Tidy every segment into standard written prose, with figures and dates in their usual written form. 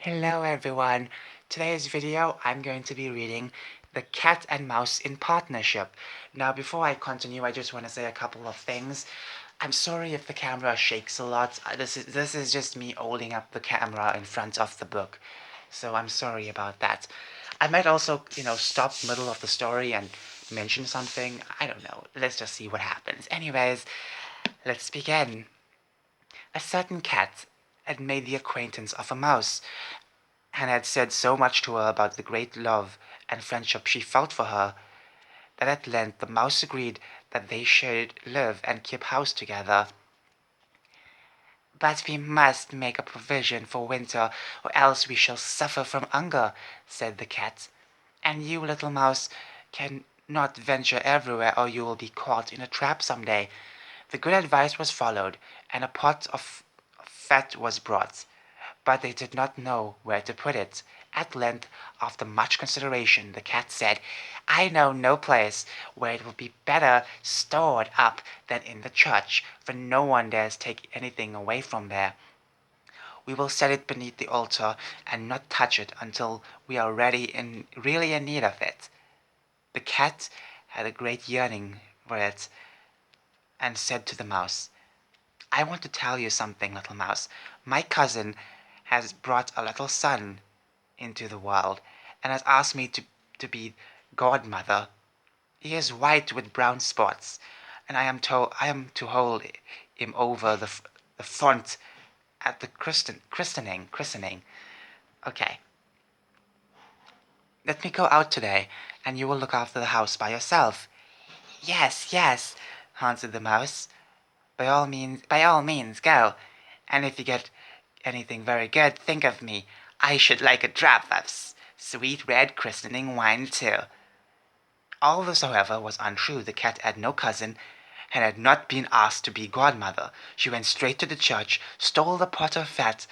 Hello everyone. Today's video I'm going to be reading The Cat and Mouse in Partnership. Now before I continue I just want to say a couple of things. I'm sorry if the camera shakes a lot. This is just me holding up the camera in front of the book. So I'm sorry about that. I might also, stop middle of the story and mention something. I don't know. Let's just see what happens. Anyways, let's begin. A certain cat had made the acquaintance of a mouse and had said so much to her about the great love and friendship she felt for her, that at length the mouse agreed that they should live and keep house together. "But we must make a provision for winter, or else we shall suffer from hunger," said the cat. "And you, little mouse, can not venture everywhere, or you will be caught in a trap some day." The good advice was followed, and a pot of fat was brought, but they did not know where to put it. At length, after much consideration, the cat said, "I know no place where it will be better stored up than in the church, for no one dares take anything away from there. We will set it beneath the altar, and not touch it until we are really in need of it." The cat had a great yearning for it, and said to the mouse, "I want to tell you something, little mouse. My cousin has brought a little son into the world, and has asked me to be godmother. He is white with brown spots, and I am to hold him over the font at the christening. Okay. Let me go out today, and you will look after the house by yourself." "Yes, yes," answered the mouse. By all means, go. And if you get anything very good, think of me. I should like a drop of sweet red christening wine too." All this, however, was untrue. The cat had no cousin, and had not been asked to be godmother. She went straight to the church, stole the pot of fat,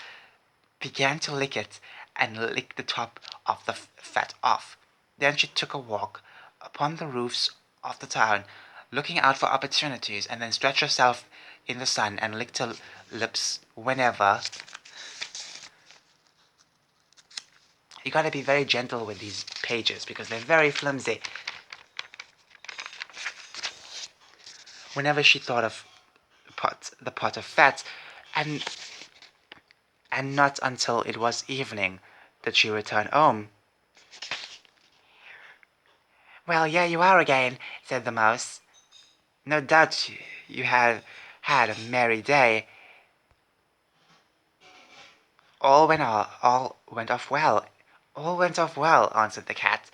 began to lick it, and licked the top of the fat off. Then she took a walk upon the roofs of the town, looking out for opportunities, and then stretched herself in the sun and licked her lips whenever. You gotta be very gentle with these pages because they're very flimsy. Whenever she thought of the pot of fat, and not until it was evening did she return home. "Well, here you are again," said the mouse. "No doubt you have had a merry day." All went off well. All went off well," answered the cat.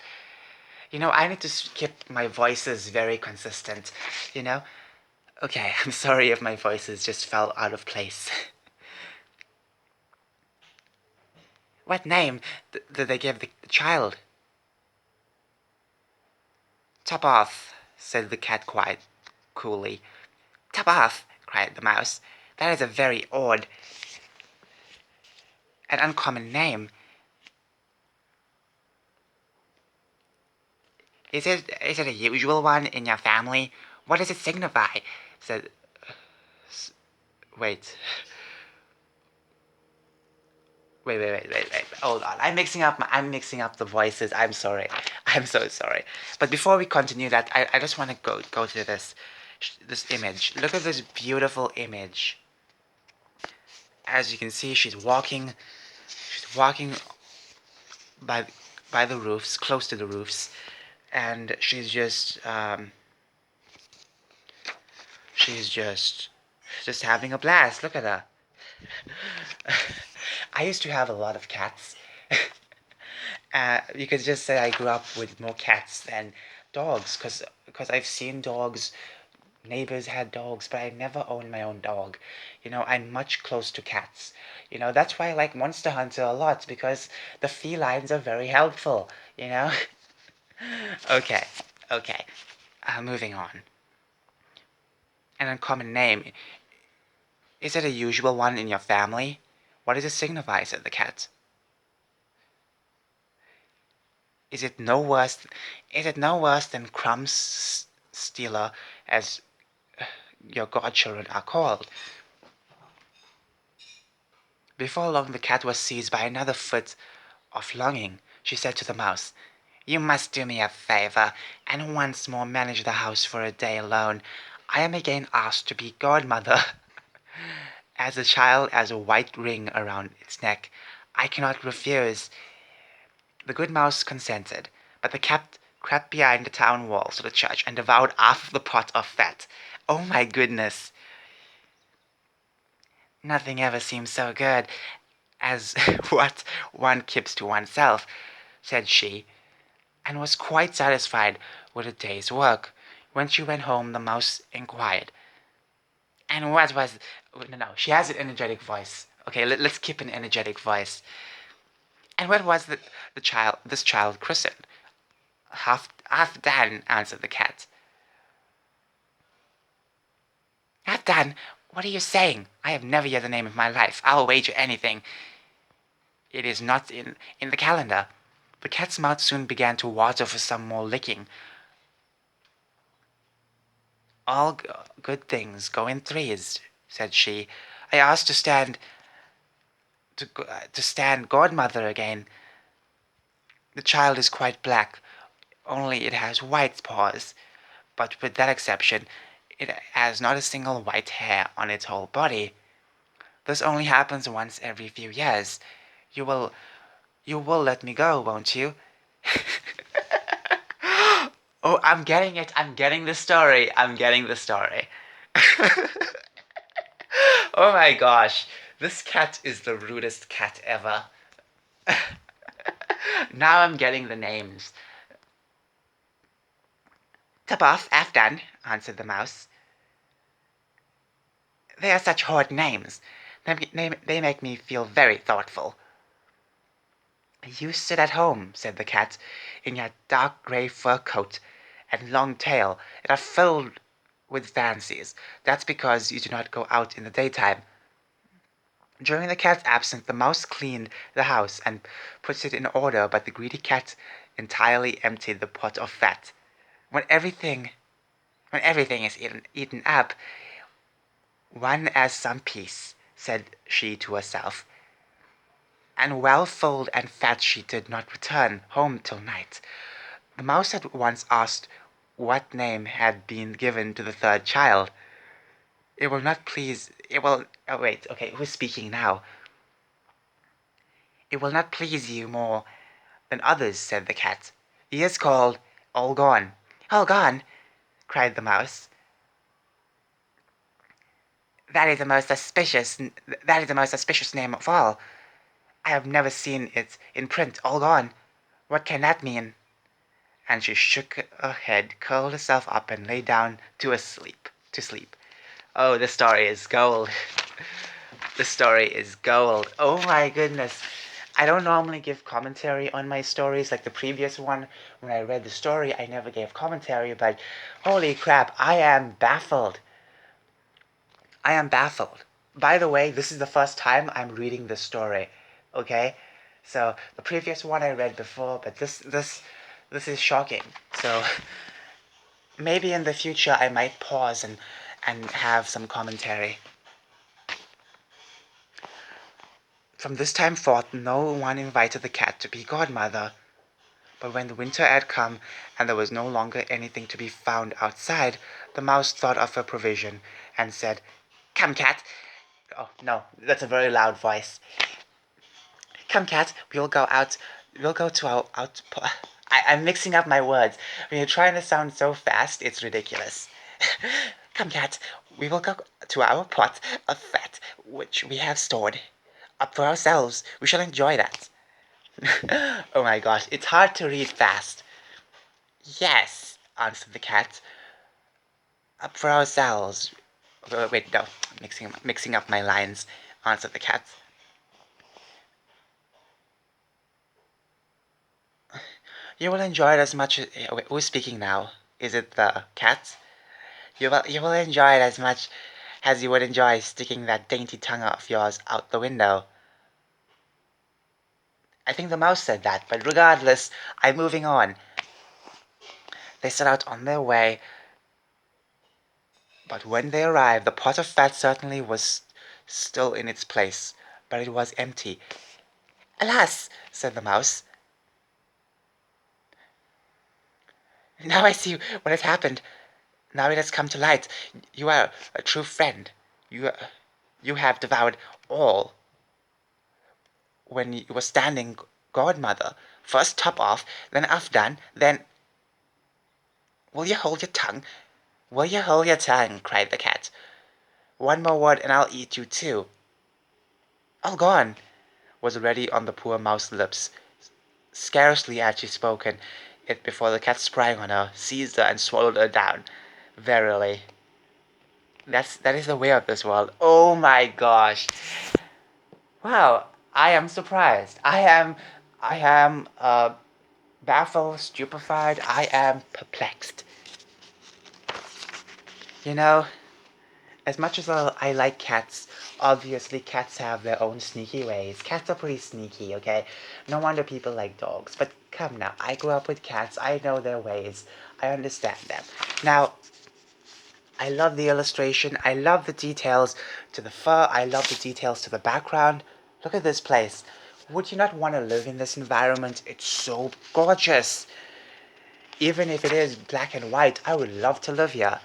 I need to keep my voices very consistent, you know? Okay, I'm sorry if my voices just fell out of place. "What name did they give the child?" "Top off," said the cat quite coolly. "Top off," cried the mouse. "That is a very odd and uncommon name. Is it a usual one in your family? What does it signify?" said... Wait. Wait. Hold on. I'm mixing up the voices. I'm sorry. I'm so sorry. But before we continue that, I just want to go to this image. Look at this beautiful image. As you can see, she's walking by the roofs, close to the roofs, and she's just having a blast. Look at her. I used to have a lot of cats. You could just say I grew up with more cats than dogs, because I've seen dogs. Neighbors had dogs, but I never owned my own dog. I'm much close to cats. That's why I like Monster Hunter a lot, because the felines are very helpful, you know? Okay, okay. Moving on. An uncommon name. Is it a usual one in your family? What does it signify? Said the cat. Is it no worse? Is it no worse than Crumbs Stealer, as your godchildren are called? Before long the cat was seized by another fit of longing. She said to the mouse, "You must do me a favor, and once more manage the house for a day alone. I am again asked to be godmother. As the child has a white ring around its neck, I cannot refuse." The good mouse consented, but the cat crept behind the town walls to the church and devoured half of the pot of fat. Oh my goodness! Nothing ever seems so good as what one keeps to oneself, said she, and was quite satisfied with a day's work. When she went home, the mouse inquired, "And what was?" No, she has an energetic voice. Okay, let's keep an energetic voice. "And what was the child? This child christened?" Half done," answered the cat. "Half done? What are you saying? I have never heard the name in my life. I'll wager anything it is not in the calendar." The cat's mouth soon began to water for some more licking. "All good things go in threes," said she. "I asked to stand godmother again. The child is quite black, only it has white paws, but with that exception, it has not a single white hair on its whole body. This only happens once every few years. You will you will let me go, won't you?" Oh, I'm getting it. I'm getting the story. I'm getting the story. Oh my gosh. This cat is the rudest cat ever. Now I'm getting the names. "Tip off, I've done," answered the mouse. "They are such horrid names. They make me feel very thoughtful." "You sit at home," said the cat, "in your dark grey fur coat and long tail, and are filled with fancies. That's because you do not go out in the daytime." During the cat's absence, the mouse cleaned the house and put it in order, but the greedy cat entirely emptied the pot of fat. When everything is eaten up, one has some peace," said she to herself. And well filled and fat she did not return home till night. The mouse at once asked what name had been given to the third child. "It will not please. It will. Oh, wait. Okay, who's speaking now? "It will not please you more than others," said the cat. "He is called All Gone." "All Gone!" cried the mouse. That is the most suspicious. That is the most suspicious name of all. I have never seen it in print. All Gone. What can that mean?" And she shook her head, curled herself up, and lay down to sleep. Oh, this story is gold. This story is gold. Oh my goodness. I don't normally give commentary on my stories like the previous one. When I read the story, I never gave commentary, but holy crap, I am baffled. I am baffled. By the way, this is the first time I'm reading this story. Okay? So the previous one I read before, but this is shocking. So maybe in the future I might pause and have some commentary. From this time forth no one invited the cat to be godmother. But when the winter had come, and there was no longer anything to be found outside, the mouse thought of her provision, and said, "Come, cat." Oh, no, that's a very loud voice. "Come, cat, we'll go out. We'll go to our out. I'm mixing up my words. When you're trying to sound so fast, it's ridiculous. Come, cat, we will go to our pot of fat, which we have stored up for ourselves. We shall enjoy that." Oh my gosh, it's hard to read fast. "Yes," answered the cat, "up for ourselves." Wait, no, mixing up my lines, answered the cat. "You will enjoy it as much as... Wait, who's speaking now? Is it the cat? You will enjoy it as much as you would enjoy sticking that dainty tongue of yours out the window." I think the mouse said that, but regardless, I'm moving on. They set out on their way, but when they arrived, the pot of fat certainly was still in its place. but it was empty. "Alas!" said the mouse. "Now I see what has happened. Now it has come to light. You are a true friend. You have devoured all when you were standing godmother. First top off, then done, then—" "Will you hold your tongue? Will you hold your tongue?" cried the cat. "One more word and I'll eat you too." "All gone," was already on the poor mouse's lips. Scarcely had she spoken it before the cat sprang on her, seized her, and swallowed her down. Verily, that is the way of this world. Oh my gosh! Wow, I am surprised. I am baffled, stupefied. I am perplexed. You know, as much as I like cats, obviously cats have their own sneaky ways. Cats are pretty sneaky, okay? No wonder people like dogs. But come now, I grew up with cats. I know their ways. I understand them. Now, I love the illustration. I love the details to the fur. I love the details to the background. Look at this place. Would you not want to live in this environment? It's so gorgeous. Even if it is black and white, I would love to live here.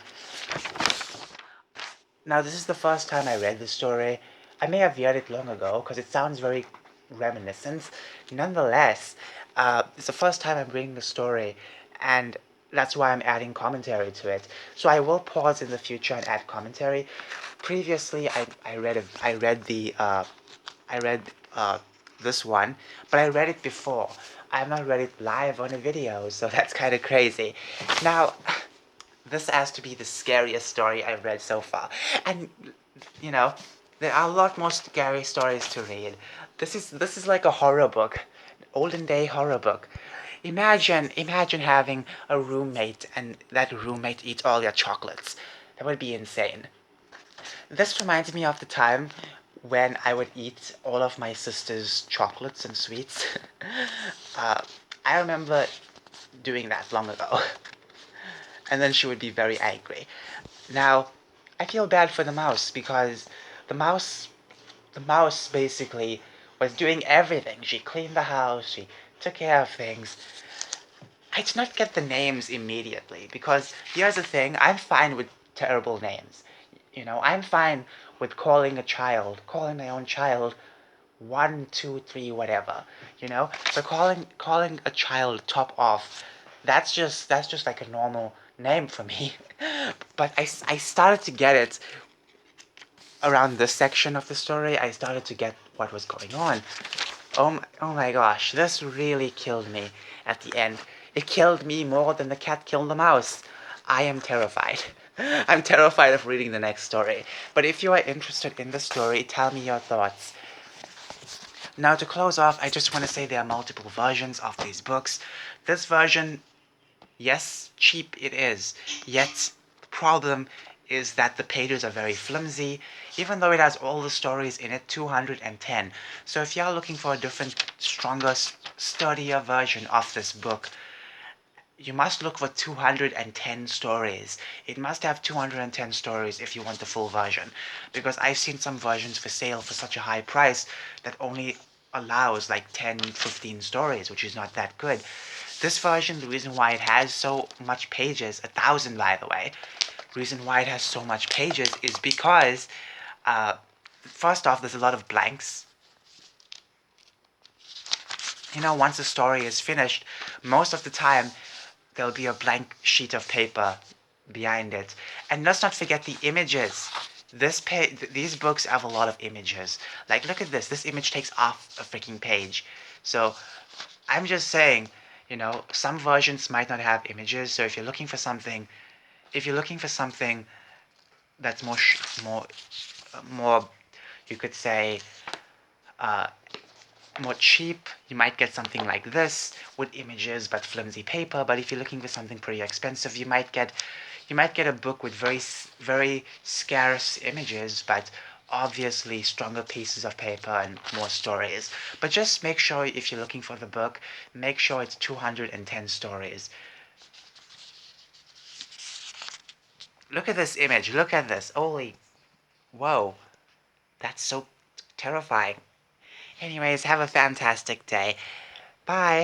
Now, this is the first time I read this story. I may have read it long ago because it sounds very reminiscent. Nonetheless, it's the first time I'm reading the story, and that's why I'm adding commentary to it. So I will pause in the future and add commentary. Previously, I read this one, but I read it before. I have not read it live on a video, so that's kind of crazy. Now, this has to be the scariest story I've read so far. And, you know, there are a lot more scary stories to read. This is like a horror book, olden day horror book. Imagine having a roommate and that roommate eats all your chocolates. That would be insane. This reminds me of the time when I would eat all of my sister's chocolates and sweets. uh, I remember doing that long ago. And then she would be very angry. Now, I feel bad for the mouse because the mouse the mouse basically was doing everything. She cleaned the house, she took care of things. I did not get the names immediately because here's the thing, I'm fine with terrible names. I'm fine with calling my own child one, two, three, whatever. So calling a child top off, that's just like a normal name for me. But I started to get it around this section of the story. I started to get what was going on. Oh my gosh, this really killed me at the end. It killed me more than the cat killed the mouse. I am terrified. I'm terrified of reading the next story. But if you are interested in the story, tell me your thoughts. Now, to close off, I just want to say there are multiple versions of these books. This version, yes, cheap it is, yet the problem is that the pages are very flimsy, even though it has all the stories in it, 210. So if you're looking for a different, stronger, sturdier version of this book, you must look for 210 stories. It must have 210 stories if you want the full version. Because I've seen some versions for sale for such a high price that only allows like 10, 15 stories, which is not that good. This version, the reason why it has so much pages, 1,000 by the way, the reason why it has so much pages is because, first off, there's a lot of blanks. Once a story is finished, most of the time there'll be a blank sheet of paper behind it. And let's not forget the images. These books have a lot of images. Like, look at this. This image takes off a freaking page. So, I'm just saying, some versions might not have images. So if you're looking for something that's more, you could say, uh, more cheap, you might get something like this with images but flimsy paper. But if you're looking for something pretty expensive, you might get a book with very scarce images but obviously stronger pieces of paper and more stories. But just make sure, if you're looking for the book, make sure it's 210 stories. Look at this image. Look at this. Holy, whoa, that's so terrifying. Anyways, have a fantastic day. Bye.